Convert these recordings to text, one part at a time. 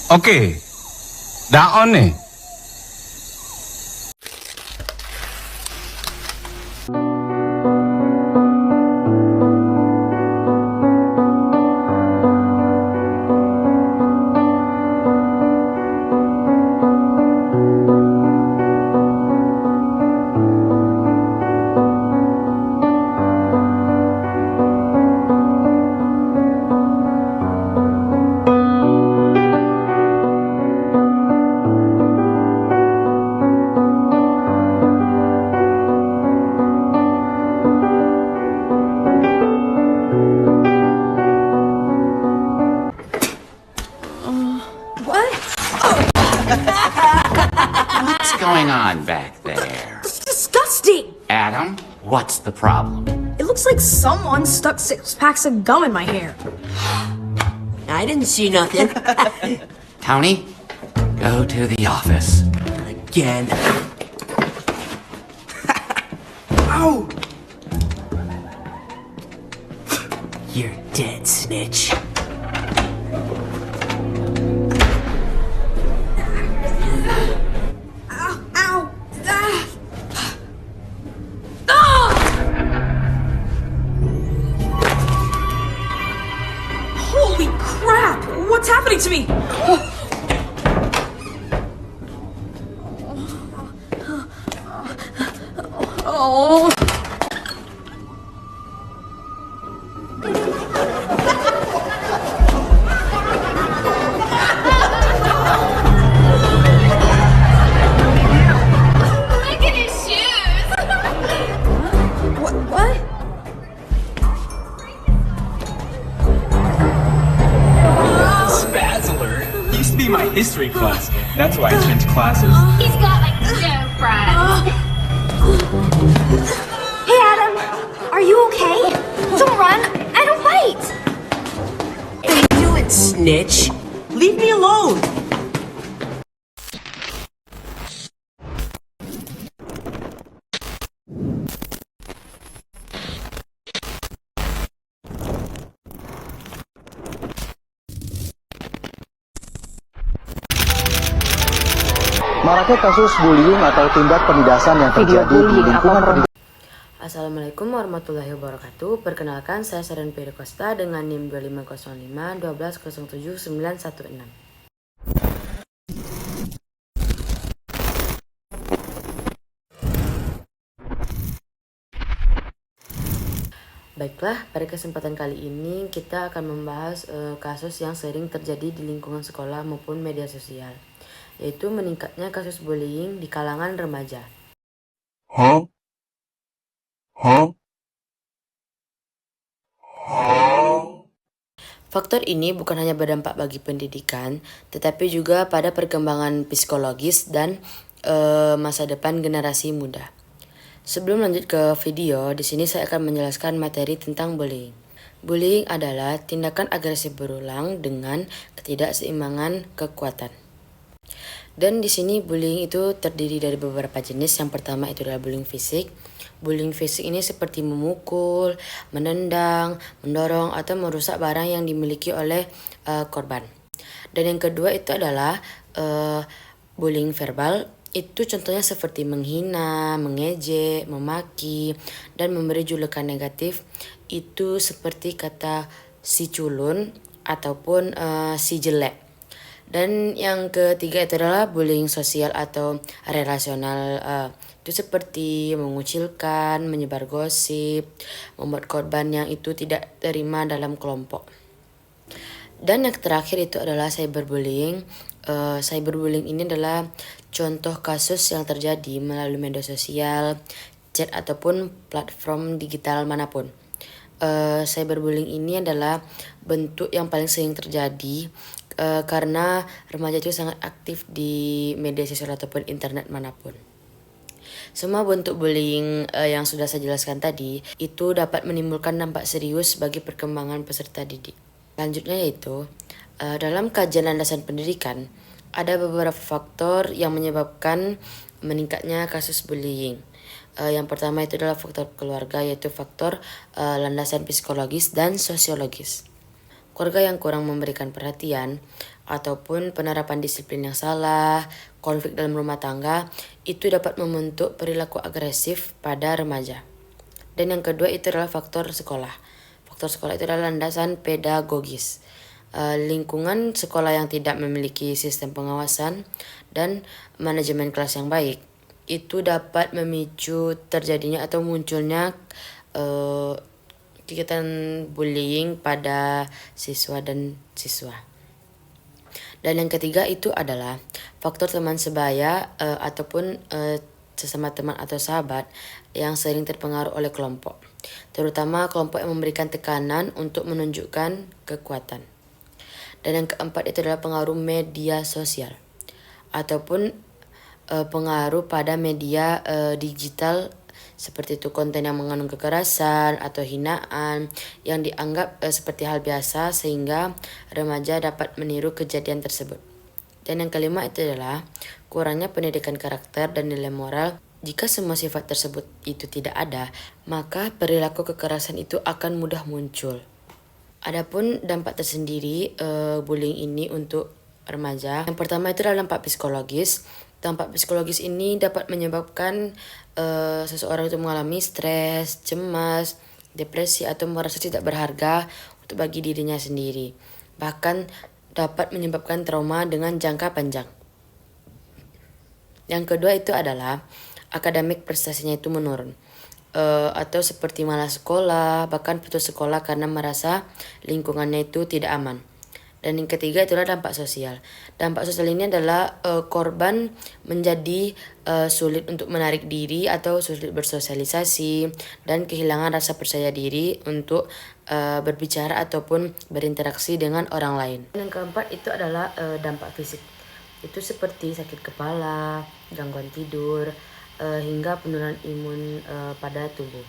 Oke, daon nih. What's going on back there? It's disgusting! Adam, what's the problem? It looks like someone stuck 6 packs of gum in my hair. I didn't see nothing. Tony, go to the office. Again. Ow! You're dead, snitch. Ow! Ow! Ah! Holy crap! What's happening to me? Oh. Look at his shoes! What? Spazzler. He used to be my history class. That's why I changed classes. He's got like no friends. Hey, Adam, are you okay? Don't run. I don't fight. What are you doing, snitch? Leave me alone. Maraknya kasus bullying atau tindak penindasan yang terjadi di lingkungan pendidikan. Assalamualaikum warahmatullahi wabarakatuh. Perkenalkan, saya Seren Pedro Costa dengan NIM 2505 1207 916. Baiklah, pada kesempatan kali ini kita akan membahas kasus yang sering terjadi di lingkungan sekolah maupun media sosial, yaitu meningkatnya kasus bullying di kalangan remaja. Faktor ini bukan hanya berdampak bagi pendidikan, tetapi juga pada perkembangan psikologis dan masa depan generasi muda. Sebelum lanjut ke video, di sini saya akan menjelaskan materi tentang bullying. Bullying adalah tindakan agresif berulang dengan ketidakseimbangan kekuatan. Dan di sini bullying itu terdiri dari beberapa jenis. Yang pertama itu adalah bullying fisik. Bullying fisik ini seperti memukul, menendang, mendorong atau merusak barang yang dimiliki oleh korban. Dan yang kedua itu adalah bullying verbal. Itu contohnya seperti menghina, mengejek, memaki, dan memberi julukan negatif. Itu seperti kata si culun ataupun si jelek. Dan yang ketiga itu adalah bullying sosial atau relasional. Itu seperti mengucilkan, menyebar gosip, membuat korban yang itu tidak terima dalam kelompok. Dan yang terakhir itu adalah cyberbullying. Cyberbullying ini adalah contoh kasus yang terjadi melalui media sosial, chat ataupun platform digital manapun. Cyberbullying ini adalah bentuk yang paling sering terjadi karena remaja itu sangat aktif di media sosial ataupun internet manapun. Semua bentuk bullying yang sudah saya jelaskan tadi itu dapat menimbulkan dampak serius bagi perkembangan peserta didik. Selanjutnya yaitu dalam kajian landasan pendidikan ada beberapa faktor yang menyebabkan meningkatnya kasus bullying. Yang pertama itu adalah faktor keluarga, yaitu faktor landasan psikologis dan sosiologis. Keluarga yang kurang memberikan perhatian ataupun penerapan disiplin yang salah, konflik dalam rumah tangga, itu dapat membentuk perilaku agresif pada remaja. Dan yang kedua itu adalah faktor sekolah. Faktor sekolah itu adalah landasan pedagogis. Lingkungan sekolah yang tidak memiliki sistem pengawasan dan manajemen kelas yang baik, itu dapat memicu terjadinya atau munculnya kegiatan bullying pada siswa dan siswa. Dan yang ketiga itu adalah faktor teman sebaya ataupun sesama teman atau sahabat yang sering terpengaruh oleh kelompok, terutama kelompok yang memberikan tekanan untuk menunjukkan kekuatan. Dan yang keempat itu adalah pengaruh media sosial ataupun pengaruh pada media digital, seperti itu konten yang mengandung kekerasan atau hinaan yang dianggap seperti hal biasa sehingga remaja dapat meniru kejadian tersebut. Dan yang kelima itu adalah kurangnya pendidikan karakter dan nilai moral. Jika semua sifat tersebut itu tidak ada, maka perilaku kekerasan itu akan mudah muncul. Adapun dampak tersendiri bullying ini untuk remaja. Yang pertama itu adalah dampak psikologis. Dampak psikologis ini dapat menyebabkan seseorang itu mengalami stres, cemas, depresi atau merasa tidak berharga untuk bagi dirinya sendiri. Bahkan dapat menyebabkan trauma dengan jangka panjang. Yang kedua itu adalah akademik prestasinya itu menurun. Atau seperti malas sekolah, bahkan putus sekolah karena merasa lingkungannya itu tidak aman. Dan yang ketiga itulah dampak sosial. Dampak sosial ini adalah korban menjadi sulit untuk menarik diri atau sulit bersosialisasi dan kehilangan rasa percaya diri untuk berbicara ataupun berinteraksi dengan orang lain. Dan yang keempat itu adalah dampak fisik. Itu seperti sakit kepala, gangguan tidur, hingga penurunan imun pada tubuh.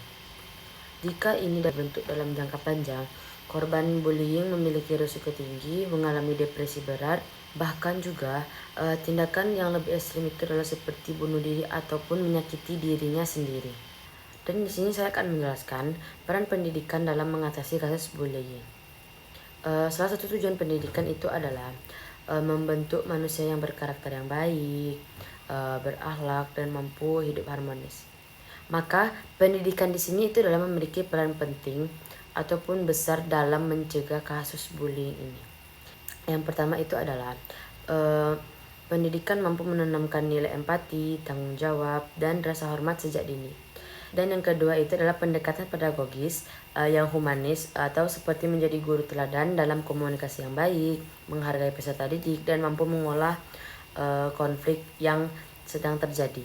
Jika ini terbentuk dalam jangka panjang, korban bullying memiliki risiko tinggi mengalami depresi berat, bahkan juga tindakan yang lebih ekstrim itu adalah seperti bunuh diri ataupun menyakiti dirinya sendiri. Dan di sini saya akan menjelaskan peran pendidikan dalam mengatasi kasus bullying. Salah satu tujuan pendidikan itu adalah membentuk manusia yang berkarakter yang baik, berakhlak dan mampu hidup harmonis. Maka pendidikan di sini itu adalah memiliki peran penting ataupun besar dalam mencegah kasus bullying ini. Yang pertama itu adalah pendidikan mampu menanamkan nilai empati, tanggung jawab, dan rasa hormat sejak dini. Dan yang kedua itu adalah pendekatan pedagogis yang humanis atau seperti menjadi guru teladan dalam komunikasi yang baik, menghargai peserta didik, dan mampu mengolah konflik yang sedang terjadi.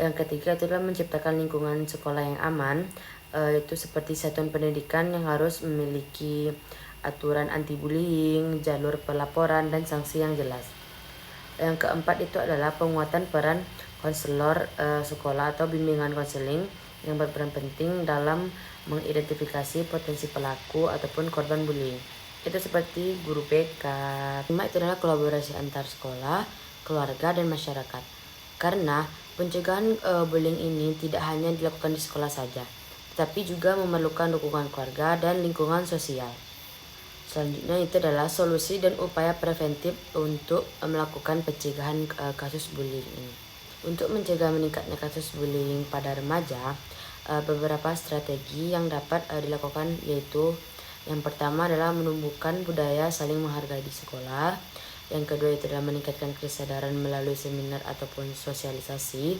Yang ketiga itu adalah menciptakan lingkungan sekolah yang aman, itu seperti satuan pendidikan yang harus memiliki aturan anti bullying, jalur pelaporan, dan sanksi yang jelas. Yang keempat itu adalah penguatan peran konselor sekolah atau bimbingan konseling yang berperan penting dalam mengidentifikasi potensi pelaku ataupun korban bullying. Itu seperti guru BK. Kelima itu adalah kolaborasi antar sekolah, keluarga, dan masyarakat. Karena pencegahan bullying ini tidak hanya dilakukan di sekolah saja, tetapi juga memerlukan dukungan keluarga dan lingkungan sosial. Selanjutnya itu adalah solusi dan upaya preventif untuk melakukan pencegahan kasus bullying ini. Untuk mencegah meningkatnya kasus bullying pada remaja, beberapa strategi yang dapat dilakukan yaitu yang pertama adalah menumbuhkan budaya saling menghargai di sekolah. Yang kedua itu adalah meningkatkan kesadaran melalui seminar ataupun sosialisasi.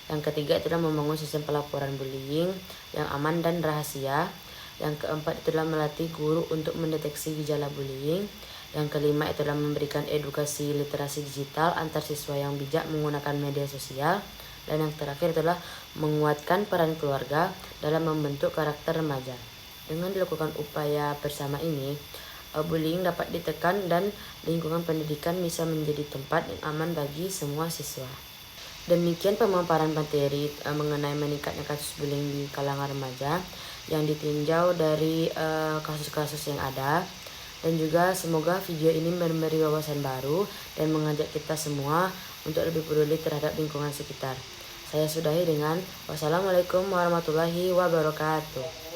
Yang ketiga itu adalah membangun sistem pelaporan bullying yang aman dan rahasia. Yang keempat itu adalah melatih guru untuk mendeteksi gejala bullying. Yang kelima itu adalah memberikan edukasi literasi digital antar siswa yang bijak menggunakan media sosial. Dan yang terakhir adalah menguatkan peran keluarga dalam membentuk karakter remaja. Dengan dilakukan upaya bersama ini, bullying dapat ditekan dan lingkungan pendidikan bisa menjadi tempat yang aman bagi semua siswa. Demikian pemaparan materi mengenai meningkatnya kasus bullying di kalangan remaja yang ditinjau dari kasus-kasus yang ada. Dan juga semoga video ini memberi wawasan baru dan mengajak kita semua untuk lebih peduli terhadap lingkungan sekitar. Saya sudahi dengan wassalamualaikum warahmatullahi wabarakatuh.